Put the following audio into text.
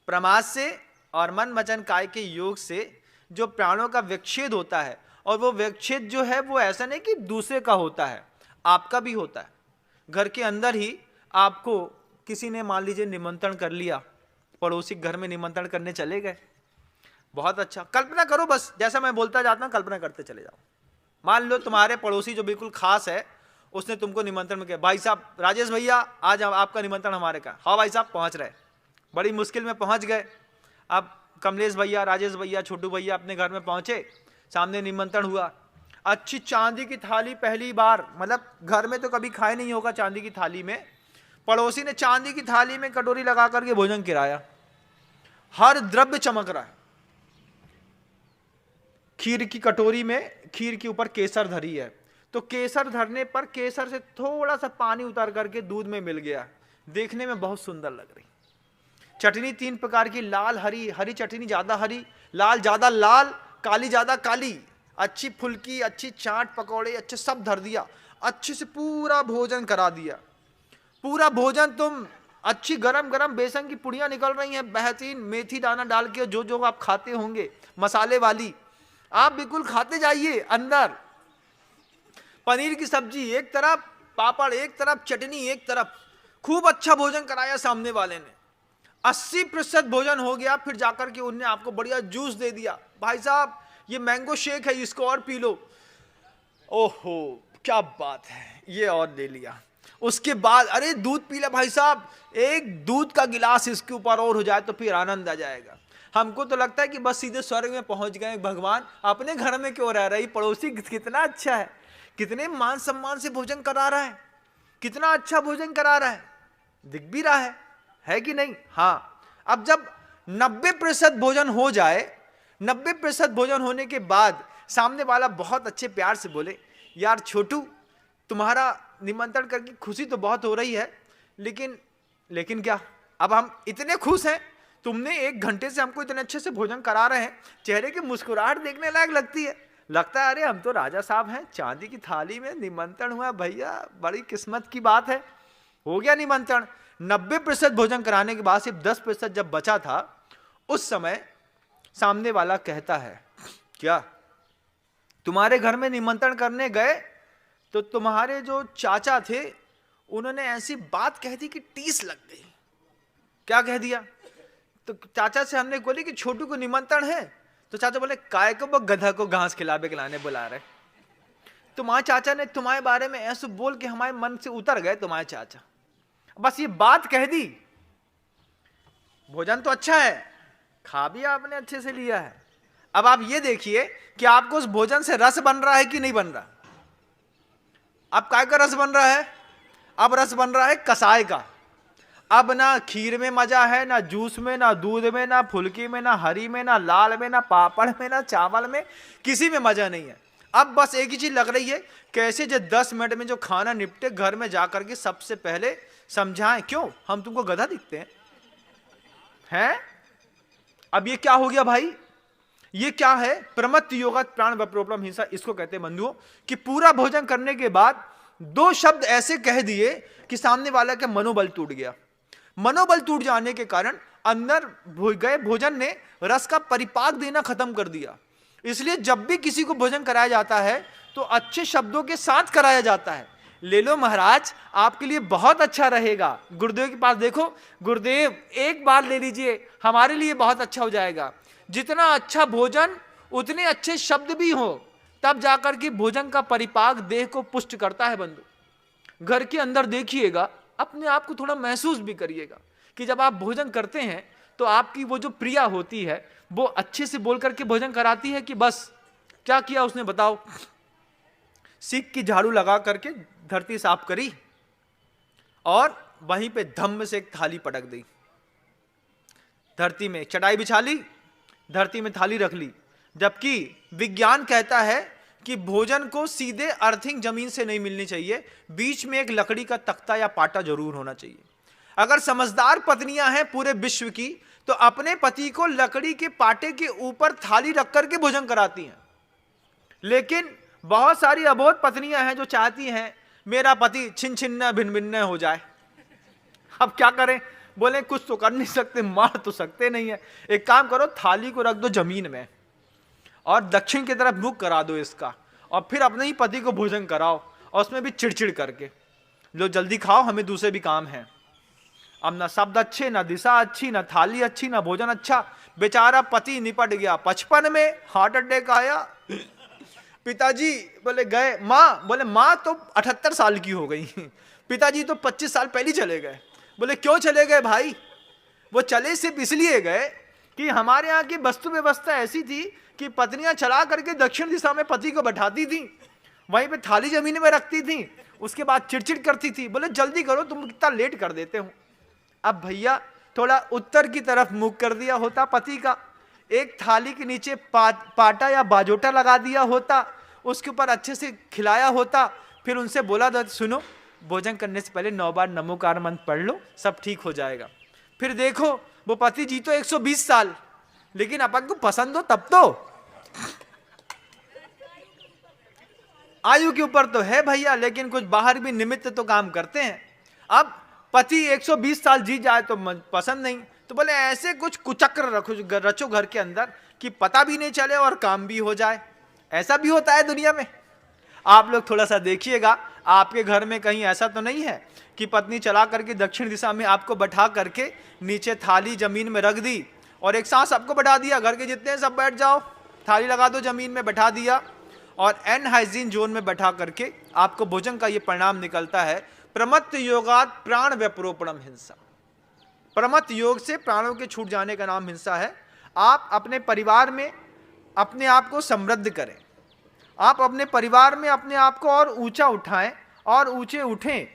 प्रमाद से और मन वचन काय के योग से जो प्राणों का विच्छेद होता है, और वो विच्छेद जो है वो ऐसा नहीं कि दूसरे का होता है, आपका भी होता है। घर के अंदर ही आपको किसी ने मान लीजिए निमंत्रण कर लिया, पड़ोसी घर में निमंत्रण करने चले गए, बहुत अच्छा, कल्पना करो, बस जैसा मैं बोलता जाता हूं कल्पना करते चले जाओ। मान लो तुम्हारे पड़ोसी जो बिल्कुल खास है, उसने तुमको निमंत्रण में किया, भाई साहब राजेश भैया आज आपका निमंत्रण हमारे का। हाँ भाई साहब पहुंच रहे, बड़ी मुश्किल में पहुंच गए। अब कमलेश भैया, राजेश भैया, छोटू भैया अपने घर में पहुंचे, सामने निमंत्रण हुआ, अच्छी चांदी की थाली, पहली बार, मतलब घर में तो कभी खाए नहीं होगा चांदी की थाली में, पड़ोसी ने चांदी की थाली में कटोरी लगा करके भोजन कराया, हर द्रव्य चमक रहा है। खीर की कटोरी में खीर के ऊपर केसर धरी है, तो केसर धरने पर केसर से थोड़ा सा पानी उतार करके दूध में मिल गया, देखने में बहुत सुंदर लग रही। चटनी 3 प्रकार की, लाल हरी, हरी चटनी ज्यादा हरी, लाल ज्यादा लाल, काली ज्यादा काली, अच्छी फुल्की, अच्छी चाट पकौड़े, अच्छे सब धर दिया, अच्छे से पूरा भोजन करा दिया। पूरा भोजन तुम अच्छी गरम गरम बेसन की पुड़ियां निकल रही हैं, बेहतरीन मेथी दाना डाल के, जो जो आप खाते होंगे मसाले वाली, आप बिल्कुल खाते जाइए। अंदर पनीर की सब्जी एक तरफ, पापड़ एक तरफ, चटनी एक तरफ, खूब अच्छा भोजन कराया सामने वाले ने। 80% भोजन हो गया, फिर जाकर के उनने आपको बढ़िया जूस दे दिया, भाई साहब ये मैंगो शेक है, इसको और पी लो। ओहो क्या बात है, ये और ले लिया। उसके बाद अरे दूध पी ले भाई साहब, एक दूध का गिलास इसके ऊपर और हो जाए तो फिर आनंद आ जाएगा। हमको तो लगता है कि बस सीधे स्वर्ग में पहुंच गए भगवान, अपने घर में क्यों रह रही। पड़ोसी कितना अच्छा है, कितने मान सम्मान से भोजन करा रहा है, कितना अच्छा भोजन करा रहा है, दिख भी रहा है कि नहीं। हाँ, अब जब 90% भोजन हो जाए, 90% भोजन होने के बाद सामने वाला बहुत अच्छे प्यार से बोले, यार छोटू तुम्हारा निमंत्रण करके खुशी तो बहुत हो रही है, लेकिन क्या, अब हम इतने खुश हैं, तुमने 1 घंटे से हमको इतने अच्छे से भोजन करा रहे हैं, चेहरे की मुस्कुराहट देखने लायक लगती है, लगता है अरे हम तो राजा साहब हैं, चांदी की थाली में निमंत्रण हुआ भैया, बड़ी किस्मत की बात है, हो गया निमंत्रण। 90% भोजन कराने के बाद सिर्फ 10% जब बचा था, उस समय सामने वाला कहता है, क्या तुम्हारे घर में निमंत्रण करने गए तो तुम्हारे जो चाचा थे उन्होंने ऐसी बात कह दी कि टीस लग गई। क्या कह दिया? तो चाचा से हमने बोली कि छोटू को निमंत्रण है, तो चाचा बोले काय को वो गधा को घास खिलाने बुला रहे। तुम्हारे चाचा ने तुम्हारे बारे में ऐसे बोल के हमारे मन से उतर गए तुम्हारे चाचा, बस ये बात कह दी। भोजन तो अच्छा है, खा भी आपने अच्छे से लिया है, अब आप ये देखिए कि आपको उस भोजन से रस बन रहा है कि नहीं बन रहा। अब काय का रस बन रहा है? अब रस बन रहा है कसाय का। अब ना खीर में मजा है, ना जूस में, ना दूध में, ना फुल्की में, ना हरी में, ना लाल में, ना पापड़ में, ना चावल में, किसी में मजा नहीं है। अब बस एक ही चीज लग रही है, कैसे जो 10 मिनट में जो खाना निपटे, घर में जाकर के सबसे पहले समझाएं, क्यों हम तुमको गधा दिखते हैं? अब ये क्या हो गया भाई? ये क्या है? प्रमत्त योगात् प्राण वप्रोपलम हिंसा, इसको कहते हैं बंधुओं कि पूरा भोजन करने के बाद 2 शब्द ऐसे कह दिए कि सामने वाला का मनोबल टूट गया। मनोबल टूट जाने के कारण अंदर गए भोजन ने रस का परिपाक देना खत्म कर दिया। इसलिए जब भी किसी को भोजन कराया जाता है तो अच्छे शब्दों के साथ कराया जाता है। ले लो महाराज, आपके लिए बहुत अच्छा रहेगा। गुरुदेव के पास देखो, गुरुदेव एक बार ले लीजिए, हमारे लिए बहुत अच्छा हो जाएगा। जितना अच्छा भोजन उतने अच्छे शब्द भी हो, तब जाकर के भोजन का परिपाक देह को पुष्ट करता है। बंधु घर के अंदर देखिएगा, अपने आप को थोड़ा महसूस भी करिएगा कि जब आप भोजन करते हैं तो आपकी वो जो प्रिया होती है वो अच्छे से बोल करके भोजन कराती है कि बस क्या किया उसने बताओ, सीख की झाड़ू लगा करके धरती साफ करी और वहीं पे धम्म से एक थाली पटक दी, धरती में चटाई बिछा ली, धरती में थाली रख ली। जबकि विज्ञान कहता है कि भोजन को सीधे अर्थिंग जमीन से नहीं मिलनी चाहिए, बीच में एक लकड़ी का तख्ता या पाटा जरूर होना चाहिए। अगर समझदार पत्नियां हैं पूरे विश्व की तो अपने पति को लकड़ी के पाटे के ऊपर थाली रख करके भोजन कराती हैं। लेकिन बहुत सारी अबोध पत्नियां हैं जो चाहती हैं मेरा पति छिन्न छिन्न भिन्न भिन्न हो जाए। अब क्या करें, बोले कुछ तो कर नहीं सकते, मार तो सकते नहीं है। एक काम करो, थाली को रख दो जमीन में और दक्षिण की तरफ मुख करा दो इसका, और फिर अपने ही पति को भोजन कराओ, और उसमें भी चिड़चिड़ करके, लो जल्दी खाओ, हमें दूसरे भी काम है। अब ना शब्द अच्छे, ना दिशा अच्छी, ना थाली अच्छी, ना भोजन अच्छा। बेचारा पति निपट गया। 55 में हार्ट अटैक आया। पिताजी बोले गए, माँ बोले माँ तो 78 साल की हो गई, पिताजी तो 25 साल पहले चले गए। बोले क्यों चले गए भाई? वो चले सिर्फ इसलिए गए कि हमारे यहाँ की वस्तु व्यवस्था ऐसी थी कि पत्नियां चला करके दक्षिण दिशा में पति को बैठाती थी, वहीं पे थाली जमीन में रखती थी, उसके बाद चिड़चिड़ करती थी। बोले जल्दी करो, तुम कितना लेट कर देते हो। अब भैया थोड़ा उत्तर की तरफ मुख कर दिया होता पति का, एक थाली के नीचे पाटा या बाजोटा लगा दिया होता, उसके ऊपर अच्छे से खिलाया होता, फिर उनसे बोला था सुनो, भोजन करने से पहले 9 बार नमोकार मंत्र पढ़ लो, सब ठीक हो जाएगा। फिर देखो वो पति जी तो 120 साल, लेकिन अपन को पसंद हो तब तो। आयु के ऊपर तो है भैया, लेकिन कुछ बाहर भी निमित्त तो काम करते हैं। अब पति 120 साल जी जाए तो पसंद नहीं, तो बोले ऐसे कुछ कुचक्र रचो घर के अंदर कि पता भी नहीं चले और काम भी हो जाए। ऐसा भी होता है दुनिया में। आप लोग थोड़ा सा देखिएगा, आपके घर में कहीं ऐसा तो नहीं है कि पत्नी चला करके दक्षिण दिशा में आपको बैठा करके नीचे थाली जमीन में रख दी और एक साथ सबको बैठा दिया, घर के जितने सब बैठ जाओ, थाली लगा दो जमीन में बैठा दिया, और अनहाइजीन जोन में बैठा करके आपको भोजन का ये परिणाम निकलता है, प्रमत्त योगात प्राण व्यपरोपणम हिंसा। प्रमत्त योग से प्राणों के छूट जाने का नाम हिंसा है। आप अपने परिवार में अपने आप को समृद्ध करें, आप अपने परिवार में अपने आप को और ऊंचा उठाएं और ऊंचे उठें।